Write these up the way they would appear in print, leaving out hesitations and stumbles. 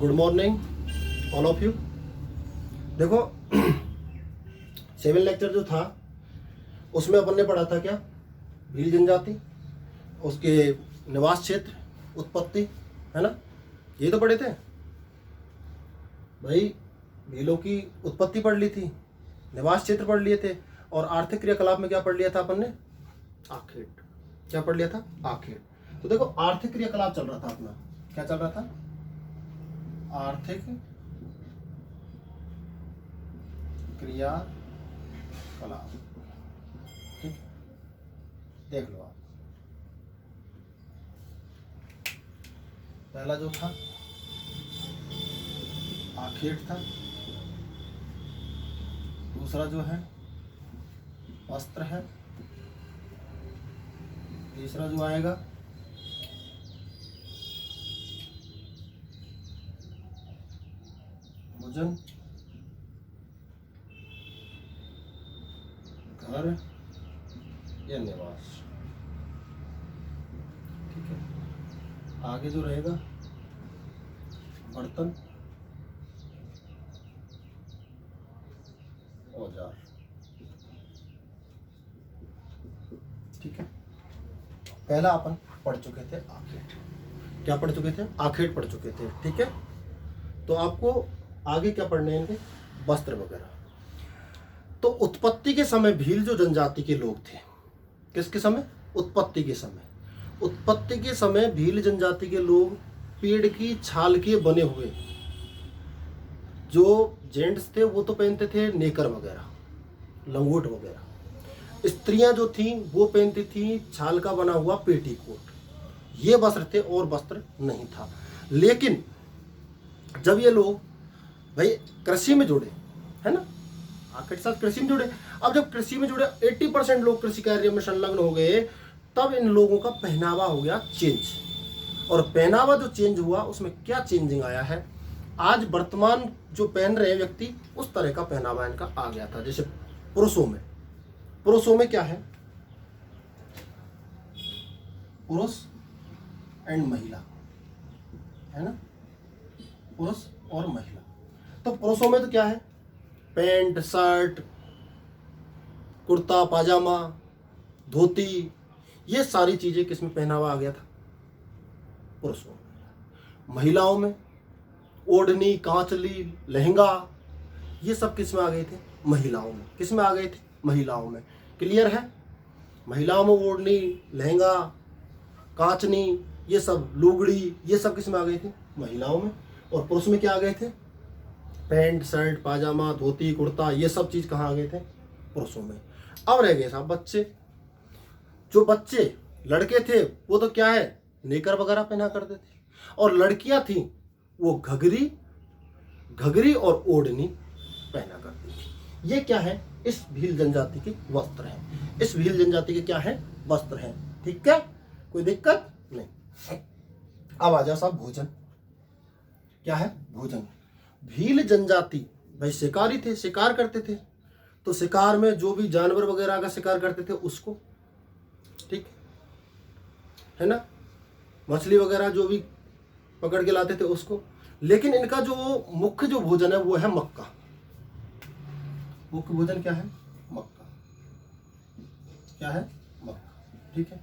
Good morning all of you. देखो 7 lecture जो था उसमें अपन ने पढ़ा था क्या, भील जनजाति, उसके निवास क्षेत्र, उत्पत्ति, है ना, ये तो पढ़े थे भाई। भीलों की उत्पत्ति पढ़ ली थी, निवास क्षेत्र पढ़ लिए थे, और आर्थिक क्रियाकलाप में क्या पढ़ लिया था अपन ने, आखेट। क्या पढ़ लिया था, आखेट। तो देखो आर्थिक क्रियाकलाप चल रहा था अपना, क्या चल रहा था, आर्थिक क्रियाकलाप। ठीक, देख लो आप, पहला जो था आखेट था, दूसरा जो है वस्त्र है, तीसरा जो आएगा भोजन, घर या निवास। ठीक है, आगे जो रहेगा बर्तन, औजार। ठीक है, पहला अपन पढ़ चुके थे आखेट। क्या पढ़ चुके थे, आखेट पढ़ चुके थे। ठीक है, तो आपको आगे क्या पढ़ने हैं, वस्त्र वगैरह। तो उत्पत्ति के समय भील जो जनजाति के लोग थे, किसके समय, उत्पत्ति के समय। उत्पत्ति के समय भील जनजाति के लोग पेड़ की छाल के बने हुए, जो जेंट्स थे वो तो पहनते थे नेकर वगैरह, लंगोट वगैरह। स्त्रियां जो थीं वो पहनती थीं छाल का बना हुआ पेटीकोट। ये वस्त्र थे और वस्त्र नहीं था। लेकिन जब ये लोग भाई कृषि में जुड़े, है ना, आखिर साथ कृषि में जुड़े, अब जब कृषि में जुड़े 80% लोग कृषि कार्य में संलग्न हो गए, तब इन लोगों का पहनावा हो गया चेंज। और पहनावा जो चेंज हुआ उसमें क्या चेंजिंग आया है, आज वर्तमान जो पहन रहे व्यक्ति उस तरह का पहनावा इनका आ गया था। जैसे पुरुषों में क्या है, पुरुष एंड महिला, है ना, पुरुष और महिला। तो पुरुषों में तो क्या है, पैंट शर्ट, कुर्ता पाजामा, धोती, ये सारी चीजें किसमें पहनावा आ गया था, पुरुषों में। महिलाओं में ओढ़नी, कांचली, लहंगा, ये सब किस में आ गए थे, महिलाओं में। किस में आ गए थे, महिलाओं में। क्लियर है, महिलाओं में ओढ़नी, लहंगा, कांचनी, ये सब, लुगड़ी, ये सब किस में आ गए थे, महिलाओं में। और पुरुष में क्या आ गए थे, पैंट शर्ट पाजामा धोती कुर्ता, ये सब चीज कहाँ आ गए थे, पुरुषों में। अब रह गए साहब बच्चे। जो बच्चे लड़के थे वो तो क्या है, नेकर वगैरह पहना करते थे, और लड़कियां थी वो घघरी और ओढ़नी पहना करती थी। ये क्या है, इस भील जनजाति के वस्त्र हैं। इस भील जनजाति के क्या है, वस्त्र हैं। ठीक है, कोई दिक्कत नहीं। अब आ जाओ साहब भोजन। क्या है, भोजन। भील जनजाति भाई शिकारी थे, शिकार करते थे। तो शिकार में जो भी जानवर वगैरह का शिकार करते थे उसको, ठीक है ना, मछली वगैरह जो भी पकड़ के लाते थे उसको। लेकिन इनका जो मुख्य जो भोजन है वो है मक्का। मुख्य भोजन क्या है, मक्का। क्या है, मक्का। ठीक है,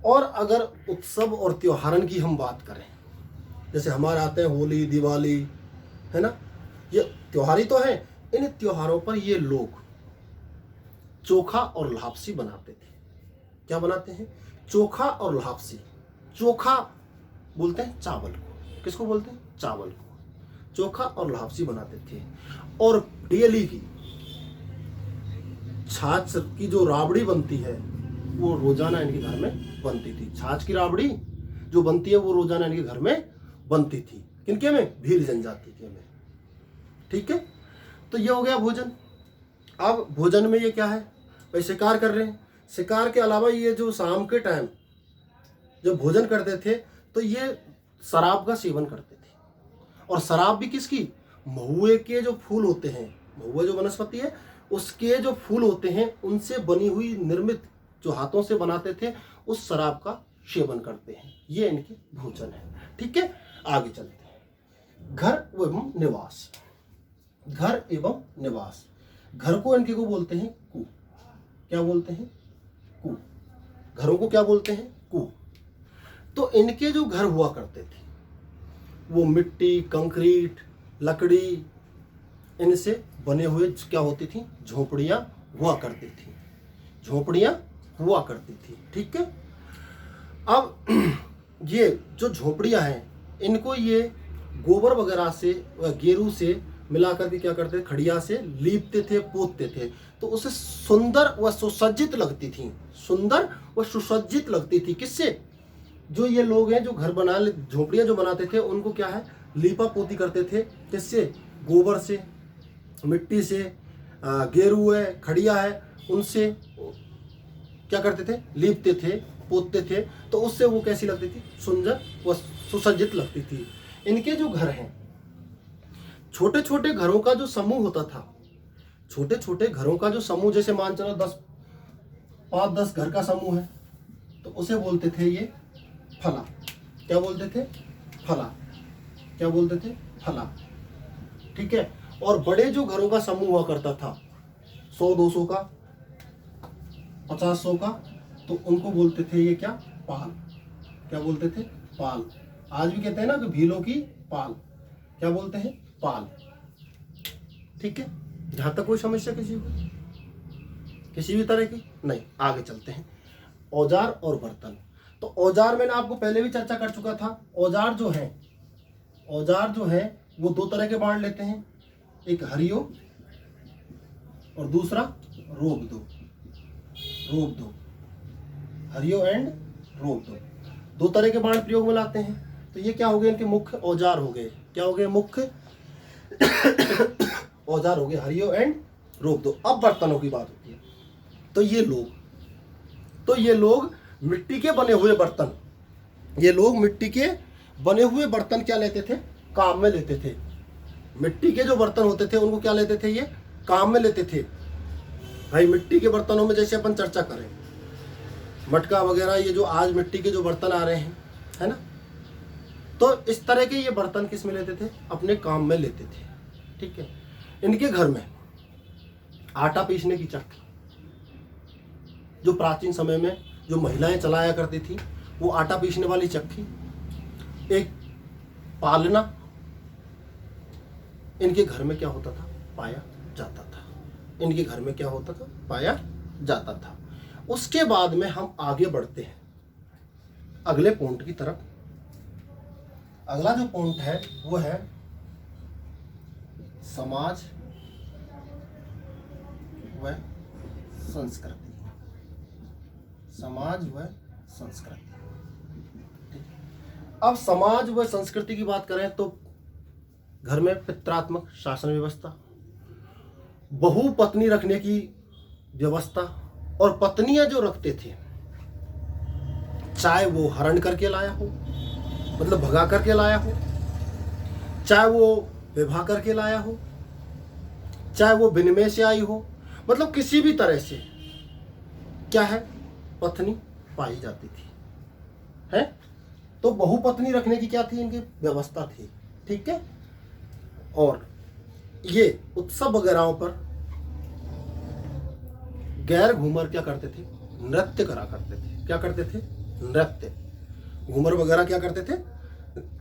और अगर उत्सव और त्योहारन की हम बात करें, जैसे हमारे आते हैं होली दिवाली, है ना, ये त्योहार ही तो है। इन त्योहारों पर ये लोग चोखा और लापसी बनाते थे। क्या बनाते हैं, चोखा और लापसी। चोखा बोलते हैं चावल को, किसको बोलते हैं, चावल को। चोखा और लापसी बनाते थे। और डेली की छाछ की जो राबड़ी बनती है वो रोजाना इनके घर में बनती थी। छाछ की राबड़ी जो बनती है वो रोजाना इनके घर में बनती थी। किनके में, भील जनजाति के में। ठीक है, तो ये हो गया भोजन। अब भोजन में ये क्या है भाई, शिकार कर रहे हैं। शिकार के अलावा ये जो शाम के टाइम जब भोजन करते थे तो ये शराब का सेवन करते थे। और शराब भी किसकी, महुए के जो फूल होते हैं, महुआ जो वनस्पति है उसके जो फूल होते हैं उनसे बनी हुई निर्मित जो हाथों से बनाते थे उस शराब का सेवन करते हैं। ये इनके भोजन है। ठीक है, आगे चलते हैं। घर एवं निवास, घर एवं निवास। घर को इनके को बोलते हैं कू। क्या बोलते हैं? कू। घरों को क्या बोलते हैं? कू। तो इनके जो घर हुआ करते थे वो मिट्टी, कंक्रीट, लकड़ी, इनसे बने हुए क्या होती थी? झोपड़ियां हुआ करती थी। झोपड़ियां हुआ करती थी। ठीक है। अब ये जो झोपड़ियां हैं इनको ये गोबर वगैरह से, गेरू से मिलाकर के क्या करते थे? खड़िया से लीपते थे, पोतते थे, तो उसे सुंदर व सुसज्जित लगती थी। सुंदर व सुसज्जित लगती थी। किससे? जो ये लोग हैं जो घर बना, झोपड़ियां जो बनाते थे उनको क्या है? लीपा पोती करते थे। किससे? गोबर से, मिट्टी से, गेरू है, खड़िया है, उनसे क्या करते थे? लीपते थे, पोतते थे, तो उससे वो कैसी लगती थी? सुंदर व सुसज्जित लगती थी। इनके जो घर हैं, छोटे छोटे घरों का जो समूह होता था, छोटे छोटे घरों का जो समूह, जैसे मान चलो 5-10 घर का समूह है, तो उसे बोलते थे ये फला। क्या बोलते थे? फला। क्या बोलते थे? फला। ठीक है। और बड़े जो घरों का समूह हुआ करता था, 100-200 का, 50-100 का, तो उनको बोलते थे ये क्या? पाल। क्या बोलते थे? पाल। आज भी कहते हैं ना कि भीलों की पाल। क्या बोलते हैं? पाल। ठीक है। जहां तक कोई समस्या किसी को, किसी भी तरह की नहीं। आगे चलते हैं। औजार और बर्तन। तो औजार मैंने आपको पहले भी चर्चा कर चुका था। औजार जो है, औजार जो है वो 2 तरह के बांट लेते हैं, एक हरियो और दूसरा रोक दो। रोक दो, हरियो एंड रोक दो, 2 तरह के बाण प्रयोग में लाते हैं। तो ये क्या हो गए? इनके मुख्य औजार हो गए। क्या हो गए? मुख्य औजार हो गए, हरियो एंड रोक दो। अब बर्तनों की बात होती है। तो ये लोग मिट्टी के बने हुए बर्तन, ये लोग मिट्टी के बने हुए बर्तन क्या लेते थे? काम में लेते थे। मिट्टी के जो बर्तन होते थे उनको क्या लेते थे? ये काम में लेते थे। भाई मिट्टी के बर्तनों में जैसे अपन चर्चा करें, मटका वगैरह, ये जो आज मिट्टी के जो बर्तन आ रहे हैं, है ना, तो इस तरह के ये बर्तन किस में लेते थे? अपने काम में लेते थे। ठीक है। इनके घर में आटा पीसने की चक्की, जो प्राचीन समय में जो महिलाएं चलाया करती थी, वो आटा पीसने वाली चक्की, एक पालना, इनके घर में क्या होता था? पाया जाता था। इनके घर में क्या होता था? पाया जाता था। उसके बाद में हम आगे बढ़ते हैं अगले पॉइंट की तरफ। अगला जो पॉइंट है वो है समाज व संस्कृति। समाज व संस्कृति। अब समाज व संस्कृति की बात करें तो घर में पितृत्मक शासन व्यवस्था, बहु पत्नी रखने की व्यवस्था, और पत्नियां जो रखते थे, चाहे वो हरण करके लाया हो, मतलब भगा करके लाया हो, चाहे वो विवाह करके लाया हो, चाहे वो विनिमय से आई हो, मतलब किसी भी तरह से क्या है? पत्नी पाई जाती थी। है? तो बहुपत्नी रखने की क्या थी? इनकी व्यवस्था थी। ठीक है। और ये उत्सव वगैरह पर गैर घूमर क्या करते थे? नृत्य करा करते थे। क्या करते थे? नृत्य। घूमर वगैरह क्या करते थे?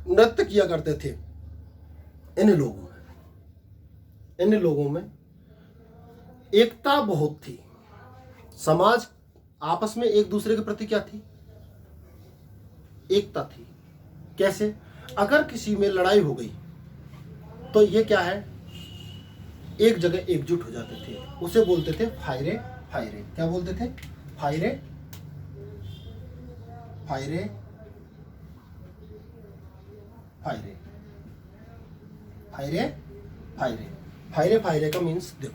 नृत्य किया करते थे। इन लोगों में एकता बहुत थी। समाज आपस में एक दूसरे के प्रति क्या थी? एकता थी। कैसे? अगर किसी में लड़ाई हो गई तो ये क्या है? एक जगह एकजुट हो जाते थे। उसे बोलते थे फायरे फायरे। क्या बोलते थे? फायरे फायरे फायरे फायरे फायरे फायरे फायरे का मीन्स देखो,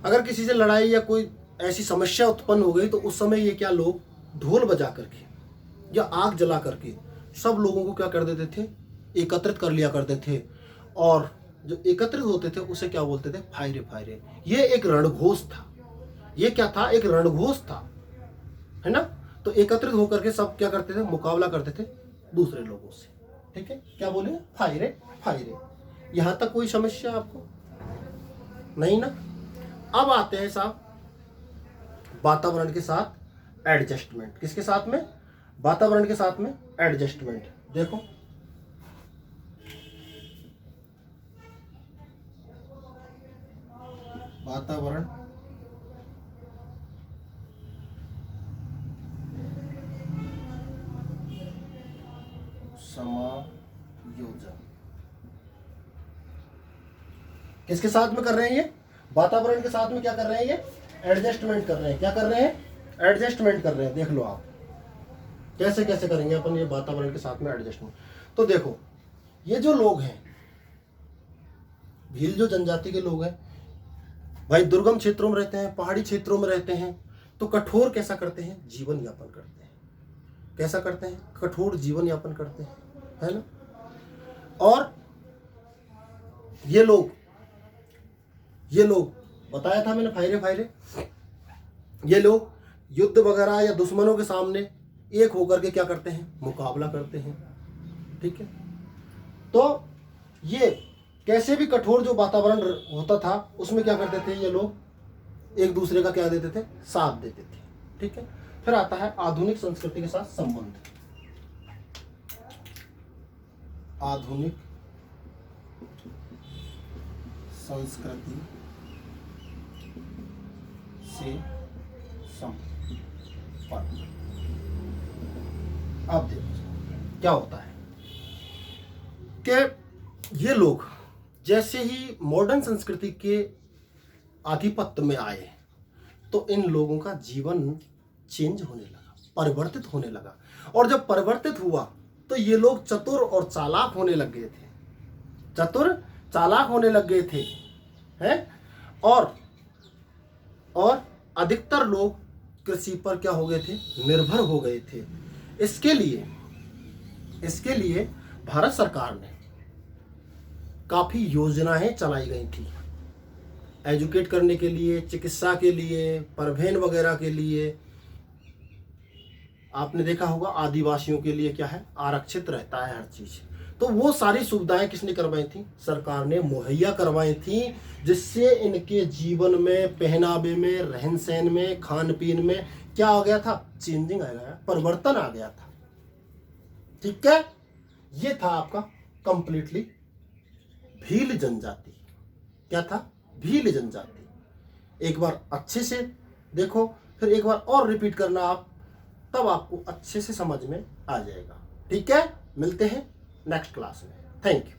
अगर किसी से लड़ाई या कोई ऐसी समस्या उत्पन्न हो गई तो उस समय ये क्या लोग ढोल बजा करके या आग जला करके सब लोगों को क्या कर देते थे? एकत्रित कर लिया करते थे। और जो एकत्रित होते थे उसे क्या बोलते थे? फायरे फायरे। ये एक रणघोष था। ये क्या था? एक रणघोष था, है ना। तो एकत्रित होकर के सब क्या करते थे? मुकाबला करते थे दूसरे लोगों से। ठीक है, क्या बोले, फायरे फायरे। यहां तक कोई समस्या आपको नहीं ना। अब आते हैं साहब वातावरण के साथ एडजस्टमेंट। किसके साथ में, वातावरण के साथ में एडजस्टमेंट। देखो वातावरण समायोजन किसके साथ में कर रहे हैं, ये वातावरण के साथ में क्या कर रहे हैं, ये एडजस्टमेंट कर रहे हैं। क्या कर रहे हैं, एडजस्टमेंट कर रहे हैं। देख लो आप कैसे कैसे करेंगे अपन ये वातावरण के साथ में एडजस्टमेंट। तो देखो ये जो लोग हैं, भील जो जनजाति के लोग हैं भाई, दुर्गम क्षेत्रों में रहते हैं, पहाड़ी क्षेत्रों में रहते हैं, तो कठोर कैसा करते हैं, जीवन यापन करते हैं। कैसा करते हैं, कठोर जीवन यापन करते हैं, है ना। और ये लोग बताया था मैंने, फायरे फायरे, ये लोग युद्ध वगैरह या दुश्मनों के सामने एक होकर के क्या करते हैं, मुकाबला करते हैं। ठीक है, तो ये कैसे भी कठोर जो वातावरण होता था उसमें क्या करते थे, ये लोग एक दूसरे का क्या देते थे, साथ देते थे। ठीक है, फिर आता है आधुनिक संस्कृति के साथ संबंध। आधुनिक संस्कृति से संबंध। अब देखो क्या होता है कि ये लोग जैसे ही मॉडर्न संस्कृति के आधिपत्य में आए तो इन लोगों का जीवन चेंज होने लगा, परिवर्तित होने लगा। और जब परिवर्तित हुआ तो ये लोग चतुर और चालाक होने लग गए थे, चतुर चालाक होने लग गए थे, हैं। और अधिकतर लोग कृषि पर क्या हो गए थे, निर्भर हो गए थे। इसके लिए भारत सरकार ने काफी योजनाएं चलाई गई थी, एजुकेट करने के लिए, चिकित्सा के लिए, परिवहन वगैरह के लिए। आपने देखा होगा आदिवासियों के लिए क्या है, आरक्षित रहता है हर चीज। तो वो सारी सुविधाएं किसने करवाई थी, सरकार ने मुहैया करवाई थी, जिससे इनके जीवन में, पहनावे में, रहन सहन में, खान पीन में क्या आ गया था, चेंजिंग आ गया, परिवर्तन आ गया था। ठीक है, ये था आपका कंप्लीटली भील जनजाति। क्या था, भील जनजाति। एक बार अच्छे से देखो, फिर एक बार और रिपीट करना आप, तब आपको अच्छे से समझ में आ जाएगा। ठीक है, मिलते हैं नेक्स्ट क्लास में। Thank you.